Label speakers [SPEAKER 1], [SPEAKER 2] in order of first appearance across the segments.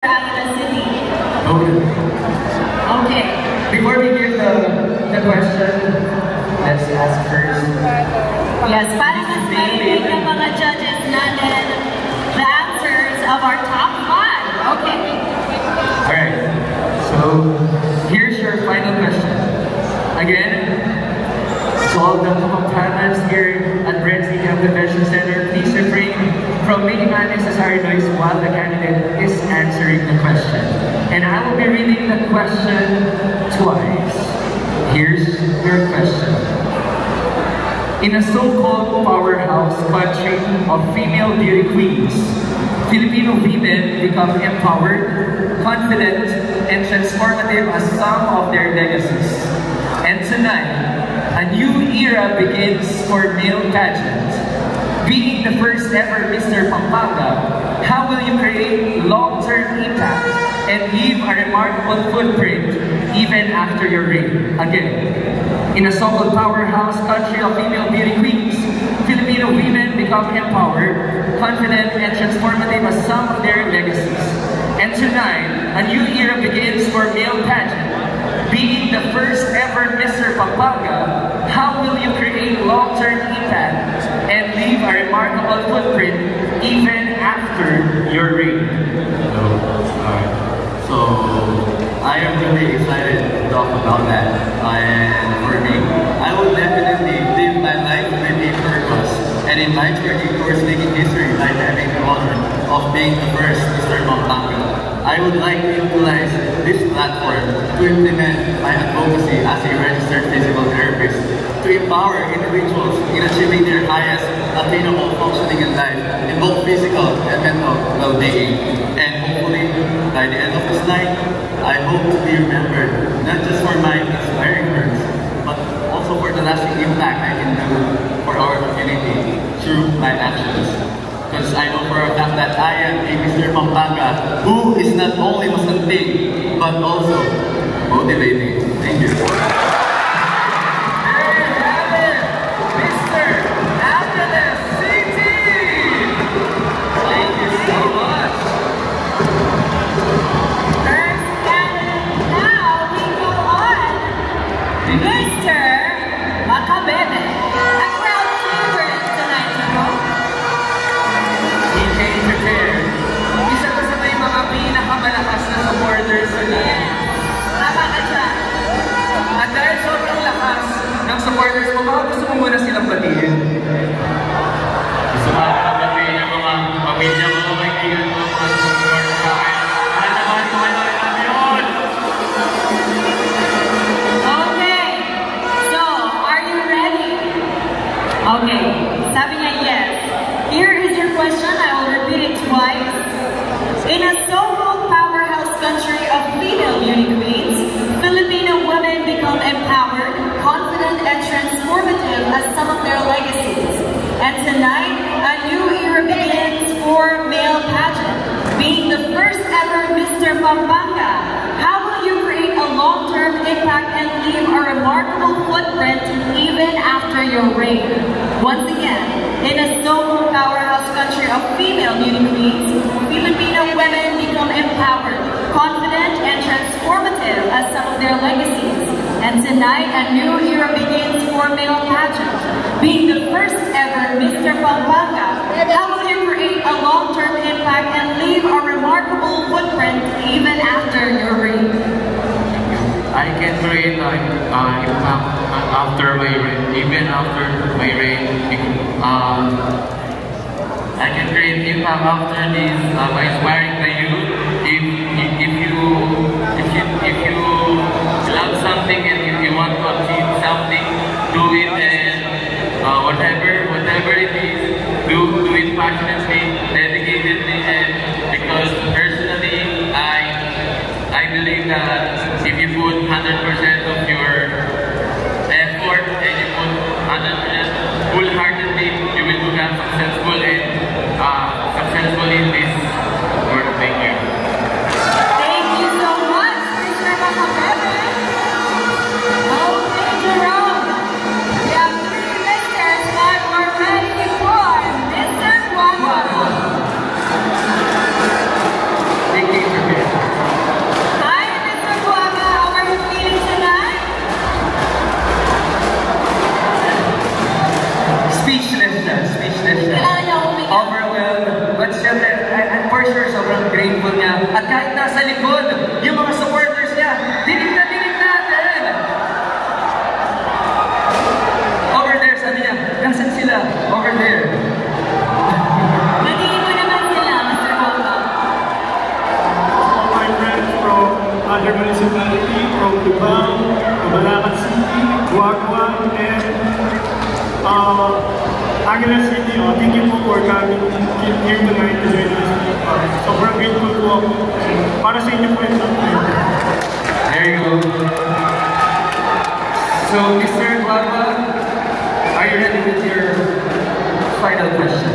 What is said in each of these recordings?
[SPEAKER 1] Aguila City.
[SPEAKER 2] Okay.
[SPEAKER 1] Okay.
[SPEAKER 2] Before we give the question, let's ask first.
[SPEAKER 1] Yes, para mas marinig ng mga judges natin the answers of our top 5. Okay.
[SPEAKER 2] Alright. So, here's your final question. Again, to all the Pampanans here at Brensley Camp Convention Center, please refrain from making unnecessary noise while the candidate is answering the question. And I will be reading the question twice. Here's your question. In a so-called powerhouse country of female beauty queens, Filipino women become empowered, confident, and transformative as some of their legacies. And tonight, a new era begins for male pageant. Being the first ever Mr. Pampanga, how will you create long-term impact and leave a remarkable footprint even after your reign? Again, in a so-called powerhouse country of female beauty queens, Filipino women become empowered, confident, and transformative as some of their legacies. And tonight, a new era begins for male pageant. Being the first ever Mr. Pampanga, how will you create long-term impact and leave a remarkable footprint even after your reign?
[SPEAKER 3] So, I am really excited to talk about that. And for me, I will definitely live my life with a purpose. And in my journey towards making history by having the honor of being the first Mr. Pampanga, I would like to utilize this platform to implement my advocacy as a registered physical therapist to empower individuals in achieving their highest attainable functioning in life in both physical and mental well-being. And hopefully, by the end of this night, I hope to be remembered not just for my inspiring words, but also for the lasting impact I can do for our community through my actions. Because I know for a fact that I am a Mr. Pampanga who is not only masanting, but also motivating. Thank you.
[SPEAKER 2] There you have it, Mr. Aguila City! Thank you so much.
[SPEAKER 1] First candidate, now we go on. Mr. Macabebe, a crowd favorite tonight, you know?
[SPEAKER 2] He came prepared. Isa pa sa may mga pinakamalakas na supporters nila.
[SPEAKER 1] Tama ka dyan.
[SPEAKER 2] At dahil sobrang lakas ng supporters mo, baka gusto mo muna silang batiin.
[SPEAKER 3] Gusto ko batiin ang mga pamilya mo, mga kaibigan mo, mga support sa akin. Mahal na mahal namin yun!
[SPEAKER 1] Okay, so are you ready? Okay, sabi niya yes. Here is your question, I will repeat it twice. In a so-called powerhouse country of female beauty queens, Filipino women become empowered, confident, and transformative as some of their legacies. And tonight, a new era begins for male pageant. Being the first ever Mr. Pampanga, how will you create a long-term impact and leave a remarkable footprint even after your reign? Once again, in a so-called powerhouse country of female beauty queens, Filipino women become empowered, confident, and transformative as some of their legacies. And tonight, a new era begins for male pageant. Being the first ever Mr. Pampanga, how will you create a long-term impact and leave a remarkable footprint even after your reign?
[SPEAKER 3] I can create an impact after my reign, even after my reign. I can create impact after this by inspiring the youth. If you love something and if you want to achieve something, do it, and whatever it is, do it passionately, dedicatedly, and because personally I believe that if you put 100% of your effort and you put 100% wholeheartedly, you will become successful and successful in this world. Thank you.
[SPEAKER 2] At kahit nasa likod, yung mga supporters niya, dinig natin! Over there, sabi niya, nasan sila? Over there.
[SPEAKER 1] Batiin mo naman sila, Mr. Coco.
[SPEAKER 4] My friends from other municipality, from Lubang, Balacan City, Guagua, and Aguila City. Thank you po for coming here tonight to join us. Sobrang grateful po ako. Para sa inyo po yung
[SPEAKER 2] There you go. So, Mr. Guagua, are you ready with your final question?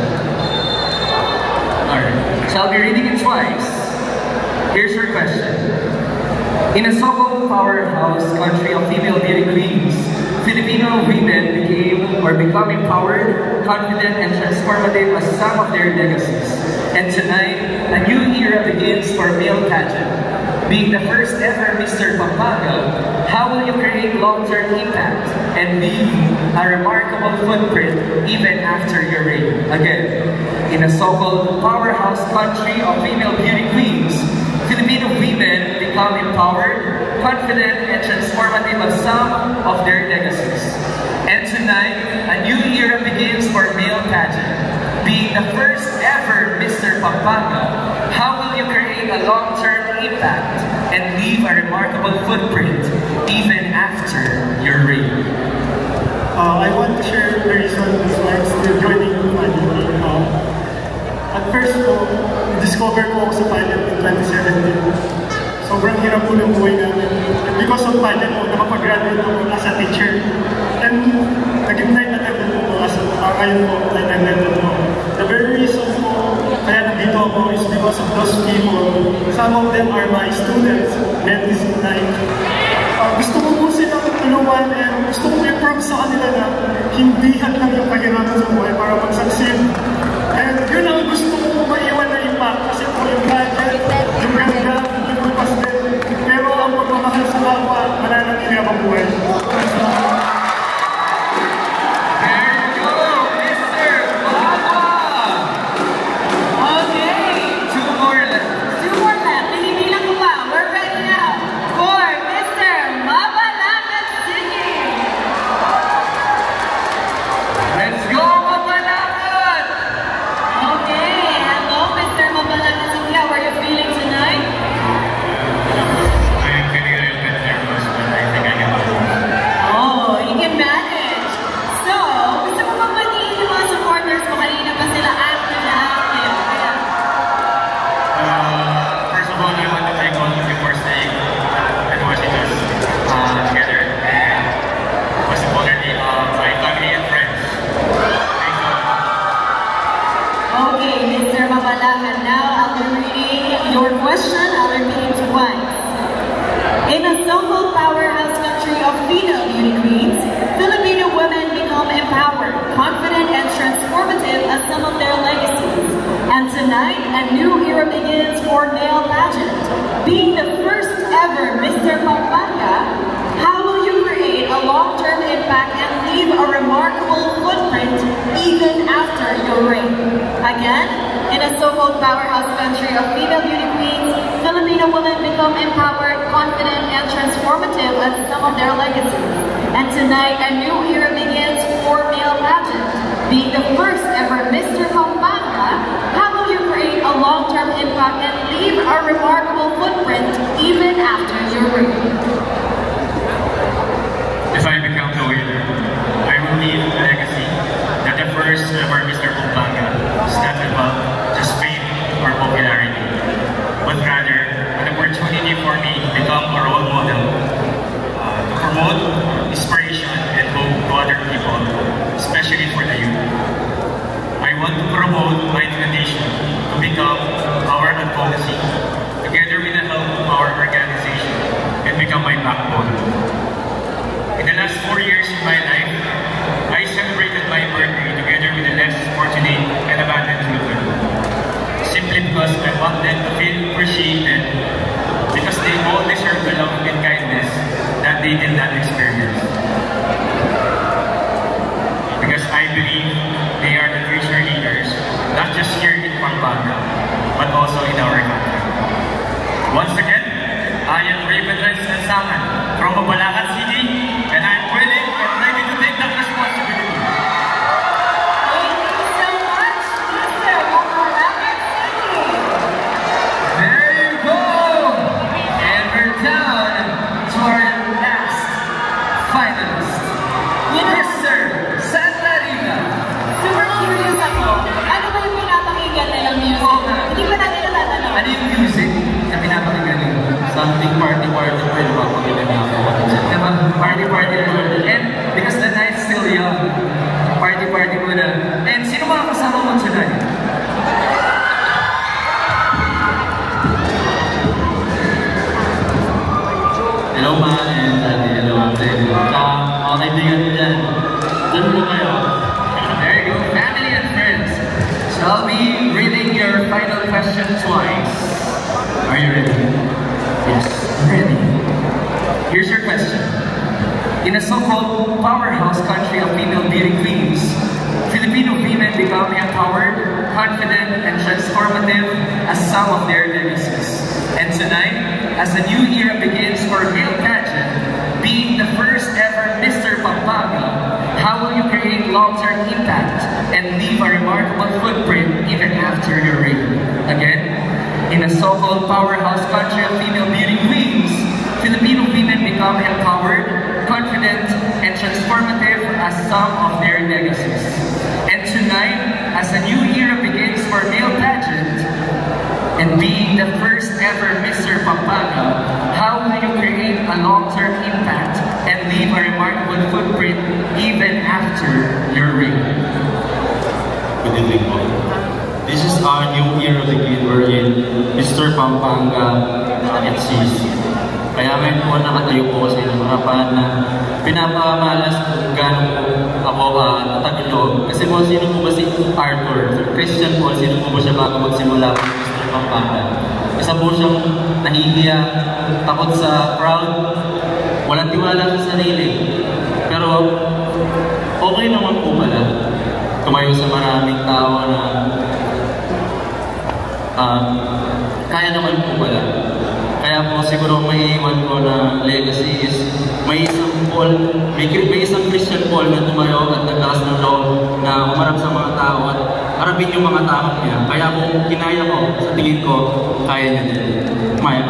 [SPEAKER 2] Alright. So I'll be reading it twice. Here's your question. In a so-called powerhouse country of female beauty queens, Filipino women become empowered, confident, and transformative as some of their legacies. And tonight, a new era begins for male pageant. Being the first ever Mr. Pampanga, how will you create long-term impact and leave a remarkable footprint even after your reign? Again, in a so-called powerhouse country of female beauty queens, Filipino women become empowered, confident, and transformative as some of their legacies. And tonight, a new era begins for male pageant. Being the first ever Mr. Pampanga, how will you create a long-term impact and leave a remarkable footprint even after your reign?
[SPEAKER 4] I want to share the reason why I'm still joining Pageant. At first po, discover ko ako sa Pageant in 2017. Sobrang hirap po ng buhay namin. And because of Pageant po, nakapag-graduate ako as a teacher. And naging flight attendant po ngayon po, flight attendant po. The very reason po kaya nandito ako is because of those people. Some of them are my students, mentees in life. Gusto ko po silang tulungan and gusto ko i-prove sa kanila na hindi lang yung kahirapan sa buhay para mag-succeed. And yun ang gusto ko maiwan na impact kasi po yung gadget, yung ganda, yung lupas din. Pero ang pagmamahal sa kapwa, mananatili ang buhay.
[SPEAKER 1] In a so-called powerhouse country of female beauty queens, Filipino women become empowered, confident, and transformative as some of their legacies. And tonight, a new era begins for male pageant. Being the first ever Mr. Pampanga, how will you create a long-term impact and leave a remarkable footprint even after your reign? Again, in a so-called powerhouse country of female beauty queens, Filipino women become empowered, confident, and transformative as some of their legacies. And tonight, a new era begins for male pageant. Being the first ever Mr. Pampanga, how will you create a long-term impact and leave a remarkable footprint even after your reign?
[SPEAKER 4] If I become the winner, I will leave a legacy that the first ever Mr. Pampanga is not about just fame or popularity, but rather an opportunity for me to become a role model, to promote inspiration and hope to other people, especially for the youth. I want to promote my tradition to become our advocacy
[SPEAKER 3] something party po yung mapaganda na ako.
[SPEAKER 2] Diba? Party na naman. And because the night's still young, party muna. And sino mga kasama mo tonight?
[SPEAKER 3] Hello ma, and hello ate. Mga kaibigan ko dyan. Diyan po kayo.
[SPEAKER 2] There you go, family and friends. So I'll be reading your final question twice. Are you ready? Yes, ready. Here's your question. In a so-called powerhouse country of female beauty queens, Filipino women become empowered, confident, and transformative as some of their legacies. And tonight, as a new era begins for male pageant, being the first ever Mr. Pampanga, how will you create long-term impact and leave a remarkable footprint even after your reign? Again, in a so-called powerhouse country of female beauty queens, Filipino women become empowered, confident, and transformative as some of their legacies. And tonight, as a new era begins for male pageant, and being the first ever Mr. Pampanga, how will you create a long-term impact and leave a remarkable footprint even after your reign?
[SPEAKER 3] Good evening po. This is our new era begin wherein Mr. Pampanga exists. Kaya ngayon po nakatayo po kasi ng harapan na pinapamalas kung gano'n ako tatagin loob. Kasi po sino po ba si Arthur? Christian po, sino po ba siya bago magsimula po Mr. Pampanga? Isa po siyang nahihiya, takot sa crowd, walang tiwala sa sarili. Pero okay naman po pala. Tumayo sa maraming tao na kaya naman po pala. Kaya po siguro may iwan ko na legacy is may isang Christian Paul na tumayo at naglakas ng loob na umarap sa mga tao at harapin yung mga takot niya. Kaya kung kinaya ko, sa tingin ko, kaya niya din. Maya